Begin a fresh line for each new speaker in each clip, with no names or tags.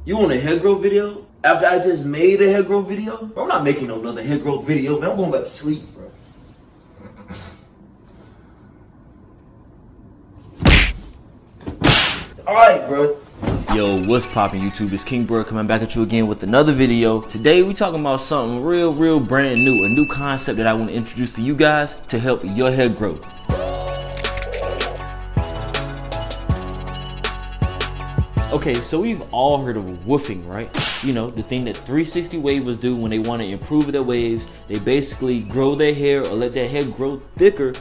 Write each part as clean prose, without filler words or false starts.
You want a hair growth video? After I just made a hair growth video? Bro, I'm not making another hair growth video, man. I'm going back to sleep, bro. Alright, bro. Yo, what's poppin' YouTube? It's King Bro coming back at you again with another video. Today we talking about something real brand new. A new concept that I want to introduce to you guys to help your hair grow. Okay, so we've all heard of woofing, right? You know, the thing that 360 wavers do when they want to improve their waves. They basically grow their hair or let their hair grow thicker,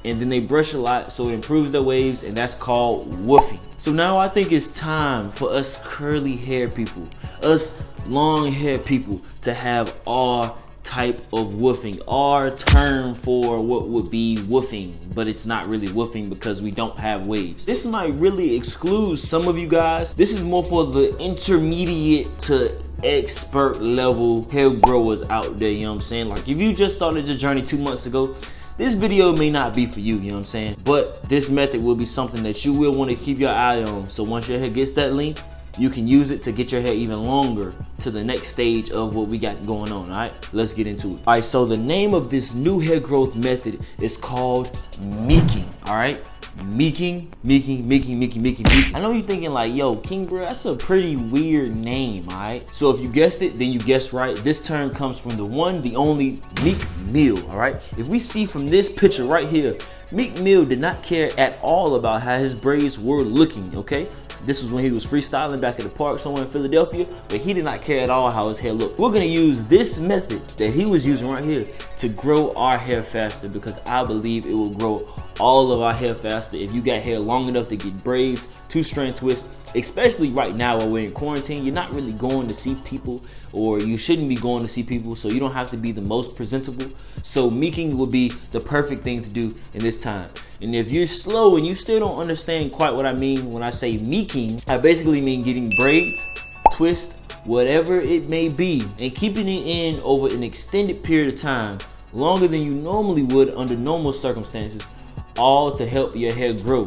and then they brush a lot so it improves their waves, and that's called woofing. So now I think it's time for us curly hair people, us long hair people, to have our type of woofing, our term for what would be woofing, but it's not really woofing because we don't have waves. This might really exclude some of you guys. This is more for the intermediate to expert level hair growers out there, you know what I'm saying? Like if you just started your journey 2 months ago, this video may not be for you, you know what I'm saying? But this method will be something that you will want to keep your eye on. So once your hair gets that length, you can use it to get your hair even longer to the next stage of what we got going on, all right? Let's get into it. All right, so the name of this new hair growth method is called Meeking, all right? Meeking. I know you're thinking like, yo, King Bro, that's a pretty weird name, all right? So if you guessed it, then you guessed right. This term comes from the one, the only Meek Mill, all right? If we see from this picture right here, Meek Mill did not care at all about how his braids were looking, okay? This was when he was freestyling back at the park somewhere in Philadelphia, but he did not care at all how his hair looked. We're gonna use this method that he was using right here to grow our hair faster, because I believe it will grow all of our hair faster. If you got hair long enough to get braids, 2-strand twists, especially right now while we're in quarantine, you're not really going to see people, or you shouldn't be going to see people, so you don't have to be the most presentable. So meeking would be the perfect thing to do in this time. And if you're slow and you still don't understand quite what I mean when I say meeking, I basically mean getting braids, twists, whatever it may be, and keeping it in over an extended period of time, longer than you normally would under normal circumstances, all to help your hair grow.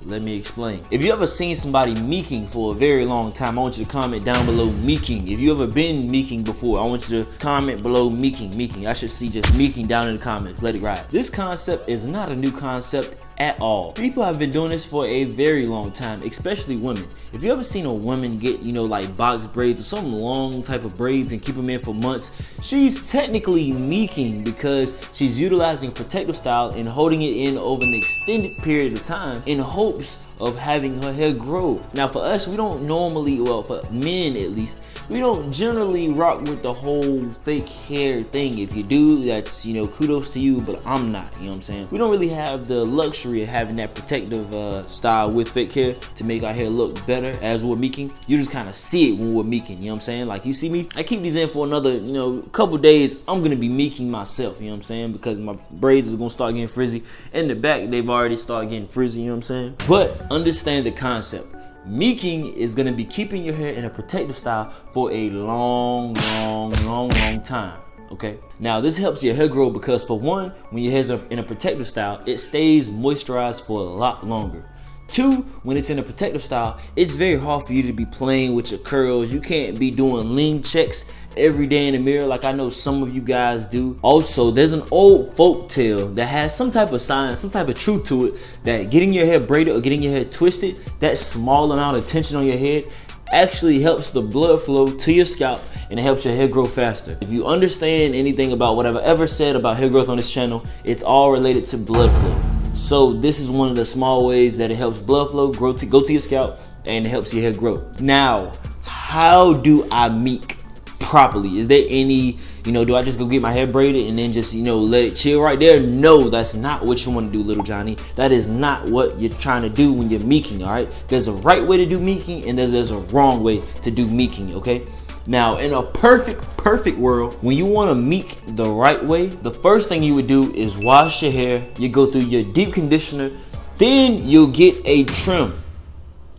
Let me explain. If you ever seen somebody meeking for a very long time, I want you to comment down below meeking. If you ever been meeking before, I want you to comment below meeking. I should see just meeking down in the comments. Let it ride. This concept is not a new concept at all. People have been doing this for a very long time, especially women. If you ever seen a woman get, you know, like box braids or some long type of braids and keep them in for months, she's technically meeking because she's utilizing protective style and holding it in over an extended period of time in hopes of having her hair grow. Now for us, we don't normally, well, for men at least, we don't generally rock with the whole fake hair thing. If you do, that's, you know, kudos to you, but I'm not, you know what I'm saying? We don't really have the luxury of having that protective style with fake hair to make our hair look better as we're meeking. You just kind of see it when we're meeking, you know what I'm saying? Like you see me, I keep these in for another, you know, couple days. I'm gonna be meeking myself, you know what I'm saying? Because my braids are gonna start getting frizzy. In the back, they've already started getting frizzy, you know what I'm saying? But understand the concept. Meeking is going to be keeping your hair in a protective style for a long time, okay? Now this helps your hair grow because for one, when your hair's in a protective style, it stays moisturized for a lot longer. 2, when it's in a protective style, it's very hard for you to be playing with your curls. You can't be doing lean checks every day in the mirror like I know some of you guys do. Also, there's an old folk tale that has some type of science, some type of truth to it, that getting your hair braided or getting your hair twisted, that small amount of tension on your head actually helps the blood flow to your scalp and it helps your hair grow faster. If you understand anything about what I've ever said about hair growth on this channel, it's all related to blood flow. So this is one of the small ways that it helps blood flow go to your scalp and it helps your hair grow. Now, how do I meek properly? Is there any, you know, do I just go get my hair braided and then just, you know, let it chill right there? No, that's not what you want to do, little Johnny. That is not what you're trying to do when you're meeking, all right? There's a right way to do meeking and there's a wrong way to do meeking, okay? Now, in a perfect world, when you want to meek the right way, the first thing you would do is wash your hair. You go through your deep conditioner, then you'll get a trim.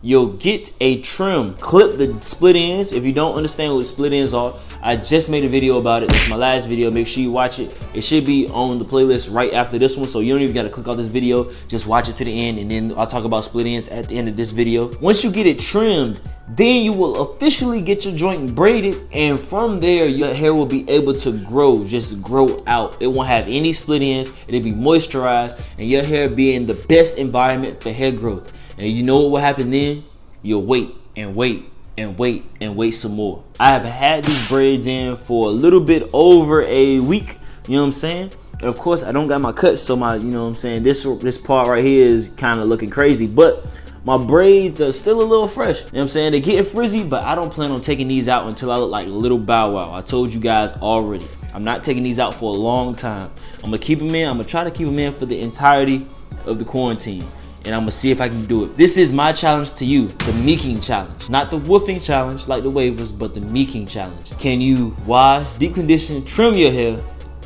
you'll get a trim. Clip the split ends. If you don't understand what split ends are, I just made a video about it. It's my last video. Make sure you watch it. It should be on the playlist right after this one, so you don't even gotta click on this video. Just watch it to the end, and then I'll talk about split ends at the end of this video. Once you get it trimmed, then you will officially get your joint braided, and from there your hair will be able to grow, just grow out. It won't have any split ends. It'll be moisturized, and your hair be in the best environment for hair growth. And you know what will happen then? You'll wait and wait and wait and wait some more. I have had these braids in for a little bit over a week, you know what I'm saying? And of course, I don't got my cuts, so my, you know what I'm saying, this part right here is kind of looking crazy, but my braids are still a little fresh. You know what I'm saying? They're getting frizzy, but I don't plan on taking these out until I look like Little Bow Wow. I told you guys already. I'm not taking these out for a long time. I'm gonna keep them in. I'm gonna try to keep them in for the entirety of the quarantine. And I'm gonna see if I can do it. This is my challenge to you, the Meeking challenge. Not the woofing challenge like the waivers, but the Meeking challenge. Can you wash, deep condition, trim your hair,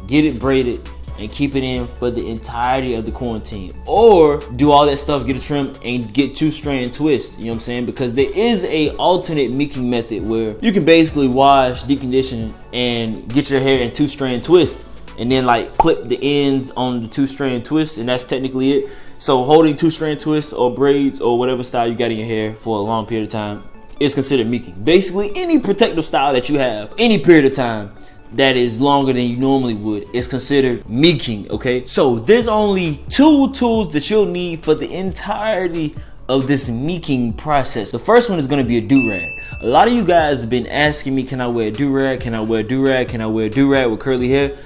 get it braided, and keep it in for the entirety of the quarantine? Or do all that stuff, get a trim, and get 2-strand twist, you know what I'm saying? Because there is a alternate Meeking method where you can basically wash, deep condition, and get your hair in 2-strand twist, and then like clip the ends on the 2-strand twist, and that's technically it. So holding 2-strand twists or braids or whatever style you got in your hair for a long period of time is considered Meeking. Basically, any protective style that you have, any period of time that is longer than you normally would, is considered Meeking, okay? So there's only 2 tools that you'll need for the entirety of this Meeking process. The first one is gonna be a do-rag. A lot of you guys have been asking me, can I wear a do-rag? Can I wear a do-rag? Can I wear a do-rag with curly hair?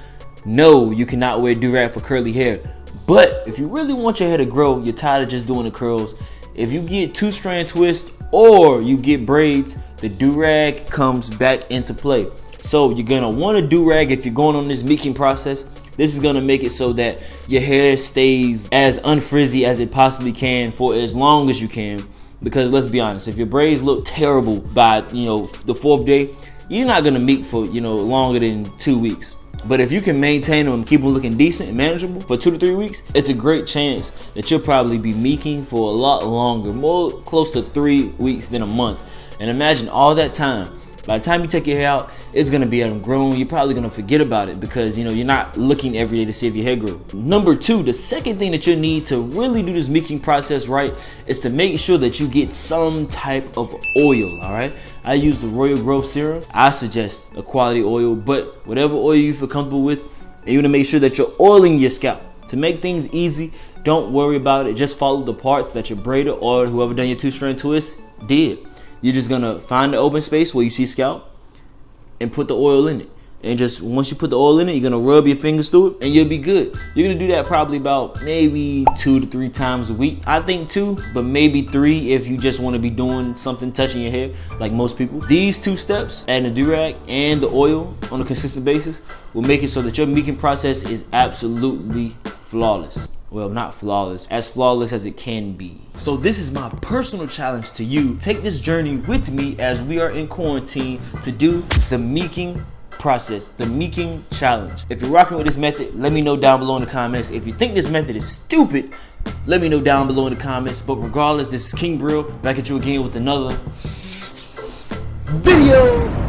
No, you cannot wear a do-rag for curly hair. But if you really want your hair to grow, you're tired of just doing the curls, if you get 2-strand twist or you get braids, the do-rag comes back into play. So you're gonna want a do-rag if you're going on this Meeking process. This is gonna make it so that your hair stays as unfrizzy as it possibly can for as long as you can. Because let's be honest, if your braids look terrible by the 4th day, you're not gonna meek for longer than 2 weeks. But if you can maintain them, keep them looking decent and manageable for 2 to 3 weeks, it's a great chance that you'll probably be Meeking for a lot longer, more close to 3 weeks than a month. And imagine all that time. By the time you take your hair out, it's gonna be grown. You're probably gonna forget about it because you're not looking every day to see if your hair grew. Number 2, the second thing that you need to really do this Meeking process right is to make sure that you get some type of oil, all right? I use the Royal Growth Serum. I suggest a quality oil, but whatever oil you feel comfortable with, and you wanna make sure that you're oiling your scalp. To make things easy, don't worry about it. Just follow the parts that your braider or whoever done your 2-strand twist did. You're just gonna find the open space where you see scalp and put the oil in it. And just once you put the oil in it, you're gonna rub your fingers through it and you'll be good. You're gonna do that probably about maybe 2 to 3 times a week. I think 2, but maybe 3 if you just wanna be doing something touching your hair like most people. These 2 steps, adding the do-rag and the oil on a consistent basis, will make it so that your Meeking process is absolutely flawless. Well, not flawless as it can be. So this is my personal challenge to you. Take this journey with me as we are in quarantine to do the Meeking process, the Meeking challenge. If you're rocking with this method, let me know down below in the comments. If you think this method is stupid, let me know down below in the comments. But regardless, this is King Brill back at you again with another video.